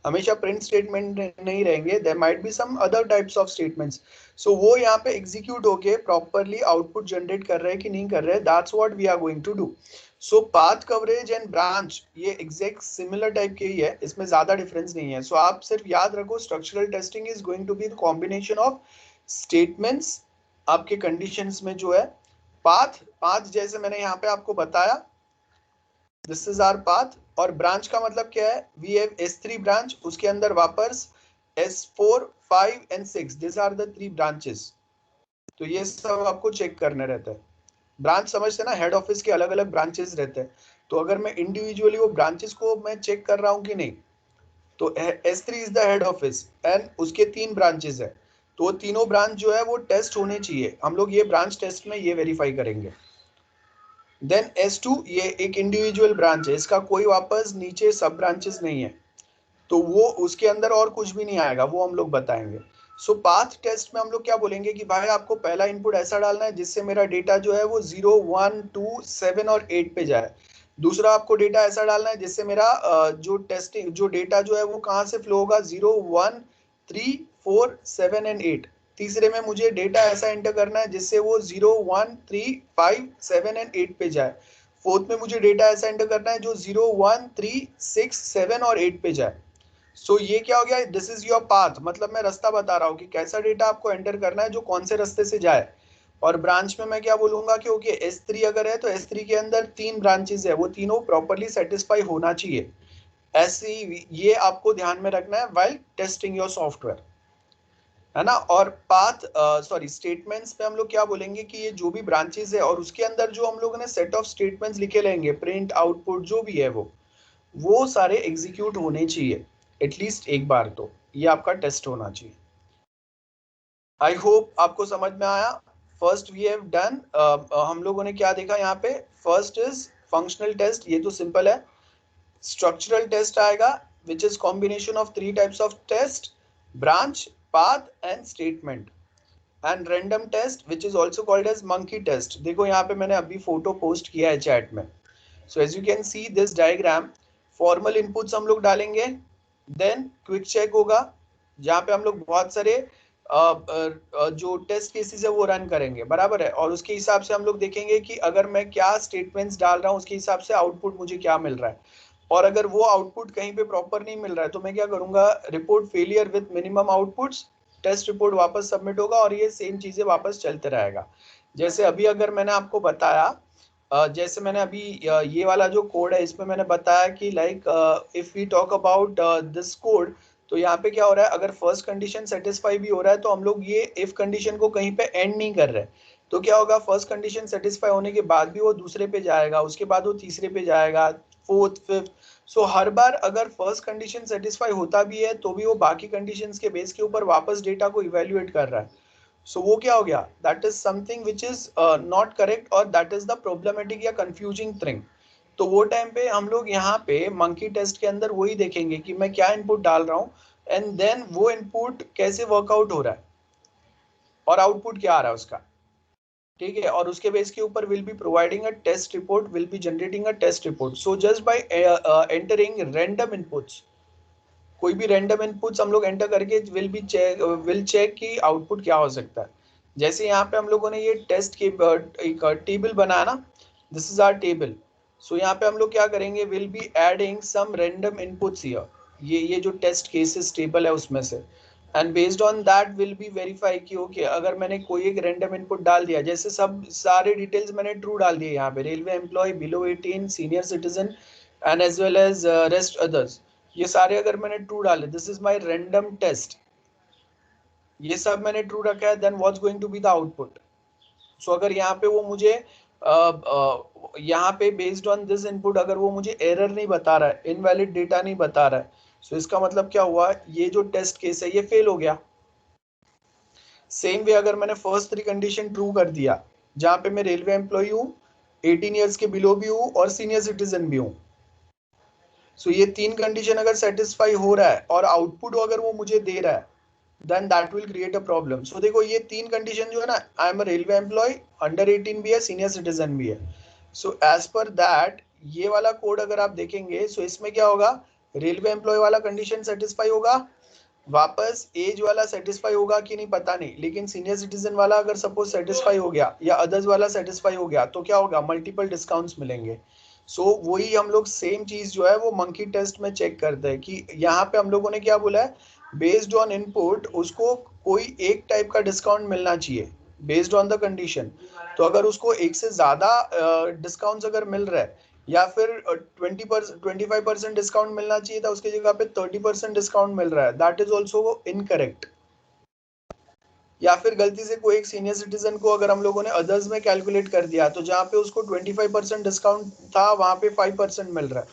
हमेशा प्रिंट स्टेटमेंट नहीं रहेंगे, there might be some other types of statements. So वो यहाँ पे एग्जीक्यूट होके प्रॉपर्ली आउटपुट जनरेट कर रहे हैं कि नहीं कर रहे, that's what we are going to do. So path coverage and branch ये एग्जैक्ट सिमिलर टाइप के ही है, इसमें ज्यादा डिफरेंस नहीं है। सो आप सिर्फ याद रखो structural testing is going to be the combination of statements आपके कंडीशंस में जो है। पाथ जैसे मैंने यहाँ पे आपको बताया, दिस इज आवर पाथ। और ब्रांच का मतलब क्या है, वी हैव S3 ब्रांच, उसके अंदर वापस S4 5 and 6, this are the 3 branches. तो ये सब आपको चेक करना रहता है। ब्रांच समझते ना, हेड ऑफिस के अलग अलग ब्रांचेस रहते हैं, तो अगर मैं इंडिविजुअली वो ब्रांचेस को मैं चेक कर रहा हूँ कि नहीं, तो S3 is the head office and उसके 3 ब्रांचेस है, तो वो तीनों ब्रांच जो है वो टेस्ट होने चाहिए। हम लोग ये ब्रांच टेस्ट में ये वेरीफाई करेंगे। देन S2 ये एक इंडिविजुअल ब्रांच है, इसका कोई वापस नीचे सब ब्रांचेस नहीं है, तो वो उसके अंदर और कुछ भी नहीं आएगा, वो हम लोग बताएंगे। सो पाथ टेस्ट में हम लोग क्या बोलेंगे कि भाई आपको पहला इनपुट ऐसा डालना है जिससे मेरा डेटा जो है वो 0, 1, 2, 7 और 8 पे जाए। दूसरा आपको डेटा ऐसा डालना है जिससे मेरा जो डेटा जो है वो कहाँ से फ्लो होगा, 0, 1, 3, 4, 7 एंड 8। तीसरे में मुझे डेटा ऐसा एंटर करना है जिससे वो 0, 1, 3, 5, 7 एंड 8 पे जाए। फोर्थ में मुझे डेटा ऐसा एंटर करना है जो 0, 1, 3, 6, 7 और 8 पे जाए। सो ये क्या हो गया, दिस इज योर पाथ, मतलब मैं रास्ता बता रहा हूँ कि कैसा डेटा आपको एंटर करना है, जो कौन से रास्ते से जाए। और ब्रांच में मैं क्या बोलूंगा कि ओके S3 अगर है तो S3 के अंदर 3 ब्रांचेस है, वो तीनों प्रॉपर्ली सेटिस्फाई होना चाहिए। ऐसी ये आपको ध्यान में रखना है व्हाइल टेस्टिंग योर सॉफ्टवेयर, है ना। और पाथ स्टेटमेंट्स पे हम लोग क्या बोलेंगे कि ये जो भी ब्रांचेस है और उसके अंदर जो हम लोगों ने सेट ऑफ स्टेटमेंट्स लिखे रहेंगे, प्रिंट, आउटपुट जो भी है वो सारे एग्जीक्यूट होने चाहिए एटलीस्ट एक बार। तो ये आपका टेस्ट होना चाहिए। आई होप आपको समझ में आया। फर्स्ट वी हैव डन, हम लोगों ने क्या देखा यहाँ पे, फर्स्ट इज फंक्शनल टेस्ट, ये तो सिंपल है। स्ट्रक्चरल टेस्ट आएगा which is combination of 3 types of test, branch, path and statement. And random test which is also called as monkey test. देखो यहाँ पे मैंने अभी फोटो पोस्ट किया है चैट में। So as you can see this diagram, formal inputs हम लोग डालेंगे, देन क्विक चेक होगा जहाँ पे हम लोग बहुत सारे जो टेस्ट केसेस है वो रन करेंगे, बराबर है। और उसके हिसाब से हम लोग देखेंगे कि अगर मैं क्या स्टेटमेंट्स डाल रहा हूँ उसके हिसाब से आउटपुट मुझे क्या मिल रहा है। और अगर वो आउटपुट कहीं पे प्रॉपर नहीं मिल रहा है तो मैं क्या करूंगा, report failure with minimum outputs, test report वापस सबमिट होगा और ये सेम चीजें वापस चलते रहेगा। जैसे अभी अगर मैंने आपको बताया, जैसे मैंने अभी ये वाला जो कोड है इसमें मैंने बताया कि like if we talk about this code, तो यहाँ पे क्या हो रहा है, अगर फर्स्ट कंडीशन सेटिस्फाई भी हो रहा है तो हम लोग ये इफ कंडीशन को कहीं पे एंड नहीं कर रहे। तो क्या होगा, फर्स्ट कंडीशन सेटिस्फाई होने के बाद भी वो दूसरे पे जाएगा, उसके बाद वो तीसरे पे जाएगा, फोर्थ, फिफ्थ। सो हर बार अगर फर्स्ट कंडीशन सेटिस्फाई होता भी है तो भी वो बाकी कंडीशंस के बेस के ऊपर वापस डेटा को इवेल्युएट कर रहा है। सो वो क्या हो गया, that is something which is not correct और दैट इज द प्रॉब्लमेटिक या कंफ्यूजिंग थिंग। तो वो टाइम पे हम लोग यहाँ पे मंकी टेस्ट के अंदर वही देखेंगे कि मैं क्या इनपुट डाल रहा हूँ एंड देन वो इनपुट कैसे वर्कआउट हो रहा है और आउटपुट क्या आ रहा है उसका, ठीक है। और उसके बेस के ऊपर will be providing a test report, will be generating a test report. So just by entering random inputs, कोई भी रैंडम इनपुट्स हम लोग एंटर करके विल चेक कि आउटपुट क्या हो सकता है। जैसे यहाँ पे हम लोगों ने ये टेस्ट की एक टेबल बनाया ना, this is our table. So यहाँ पे हम लोग क्या करेंगे, will be adding some random inputs here, ये जो टेस्ट केसेस टेबल है उसमें से, and based on that will be verify कि ओके अगर मैंने कोई एक रैंडम इनपुट डाल दिया, जैसे सब सारे डिटेल्स मैंने ट्रू डाल दिए यहाँ पे, railway employee, below 18, senior citizen and as well as rest others, ये सारे अगर मैंने ट्रू डाले, this is my random test, ये सब मैंने ट्रू रखा है, then what's going to be the output. So अगर यहाँ पे वो मुझे यहाँ पे बेस्ड ऑन दिस इनपुट अगर वो मुझे एरर नहीं बता रहा है, इनवैलिड डेटा नहीं बता रहा है, सो इसका मतलब क्या हुआ, ये जो टेस्ट केस है ये फेल हो गया। सेम वे अगर मैंने फर्स्ट 3 कंडीशन ट्रू कर दिया, जहाँ पे मैं रेलवे एम्प्लॉय हूँ, 18 ईयर्स के बिलो भी हूँ और सीनियर सिटीजन भी हूँ, सो ये 3 कंडीशन अगर सेटिस्फाई हो रहा है और आउटपुट अगर वो मुझे दे रहा है, then that will create a problem. So देखो ये 3 कंडीशन जो है ना, I am a railway employee, under 18 भी है, सीनियर सिटीजन भी है। सो एज पर दैट ये वाला कोड अगर आप देखेंगे, सो इसमें क्या होगा, रेलवे एम्प्लॉय वाला कंडीशन सेटिस्फाई होगा, वापस एज वाला सेटिस्फाई होगा कि नहीं पता नहीं, लेकिन सीनियर सिटीजन वाला अगर सपोज सेटिस्फाई हो गया या अदर्स वाला सेटिस्फाई हो गया तो क्या होगा, मल्टीपल डिस्काउंट्स मिलेंगे। सो वही हम लोग सेम चीज जो है वो मंकी टेस्ट में चेक करते हैं कि यहाँ पे हम लोगों ने क्या बोला है, बेस्ड ऑन इनपुट उसको कोई एक टाइप का डिस्काउंट मिलना चाहिए बेस्ड ऑन द कंडीशन। तो अगर उसको एक से ज्यादा डिस्काउंट्स अगर मिल रहा है या फिर 25% डिस्काउंट मिलना चाहिए था, उसकी जगह पे 30% डिस्काउंट मिल रहा है, दैट इज ऑल्सो इनकरेक्ट। या फिर गलती से कोई एक सीनियर सिटीजन को अगर हम लोगों ने अदर्स में कैलकुलेट कर दिया तो जहाँ पे उसको 25% डिस्काउंट था वहां पे 5% मिल रहा है।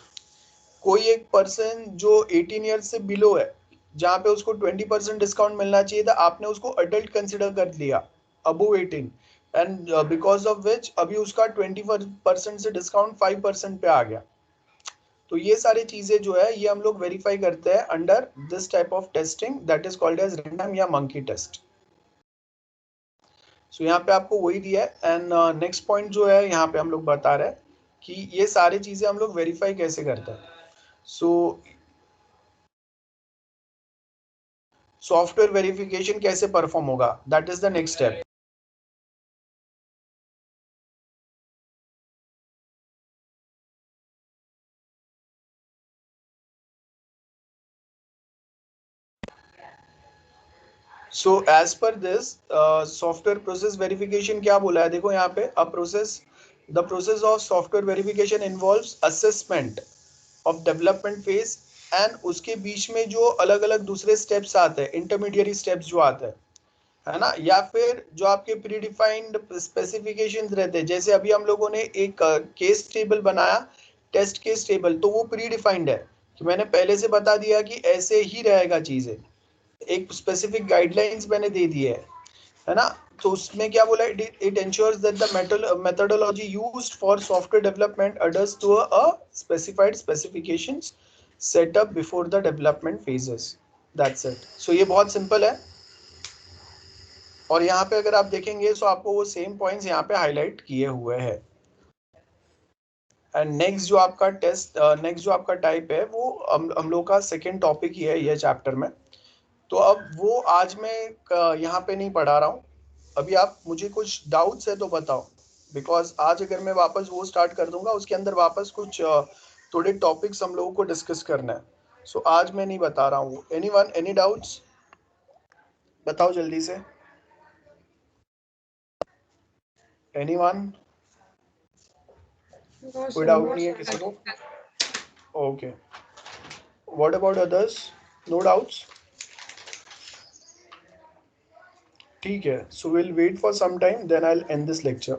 कोई एक पर्सन जो 18 ईयर्स से बिलो है, जहाँ पे उसको 20% डिस्काउंट मिलना चाहिए था, आपने उसको अडल्ट कंसिडर कर लिया above 18, and because of which अभी उसका 20% से डिस्काउंट 5% पे आ गया। तो ये सारी चीजें जो है ये हम लोग वेरीफाई करते हैं under this type of testing that is called as random या मंकी टेस्ट। सो यहाँ पे आपको वही दिया है। एंड नेक्स्ट पॉइंट जो है यहाँ पे हम लोग बता रहे हैं कि ये सारी चीजें हम लोग वेरीफाई कैसे करते हैं। सो सॉफ्टवेयर वेरिफिकेशन कैसे परफॉर्म होगा, that is the next step. So as per this software process verification क्या बोला है, देखो यहाँ पे the process of software verification involves assessment of development phase and उसके बीच में जो अलग अलग दूसरे स्टेप्स आते हैं, इंटरमीडिएट स्टेप्स जो आते हैं, है ना, या फिर जो आपके प्री डिफाइंड स्पेसिफिकेशंस रहते हैं। जैसे अभी हम लोगों ने एक केस टेबल बनाया, टेस्ट केस टेबल, तो वो प्री डिफाइंड है कि मैंने पहले से बता दिया कि ऐसे ही रहेगा चीजें, एक स्पेसिफिक गाइडलाइंस मैंने दे दी है ना। तो उसमें क्या बोला, it ensures that the methodology used for software development adheres to a specified specifications set up before the development phases, that's it. So ये बहुत सिंपल है। और यहाँ पे अगर आप देखेंगे तो आपको वो सेम पॉइंट्स यहाँ पे हाईलाइट किए हुए हैं। एंड नेक्स्ट जो आपका नेक्स्ट जो आपका टाइप है वो हम लोग का सेकेंड टॉपिक ही है ये चैप्टर में। तो अब वो आज मैं यहाँ पे नहीं पढ़ा रहा हूँ। अभी आप मुझे कुछ डाउट्स है तो बताओ, बिकॉज आज अगर मैं वापस वो स्टार्ट कर दूंगा उसके अंदर वापस कुछ थोड़े टॉपिक्स हम लोगों को डिस्कस करना है। सो आज मैं नहीं बता रहा हूँ। एनीवन, एनी डाउट्स, बताओ जल्दी से। एनीवन, No, कोई sir. डाउट नहीं है किसी को? Okay, what about others? No doubts? ठीक है, so will wait for some time, then I will end this lecture.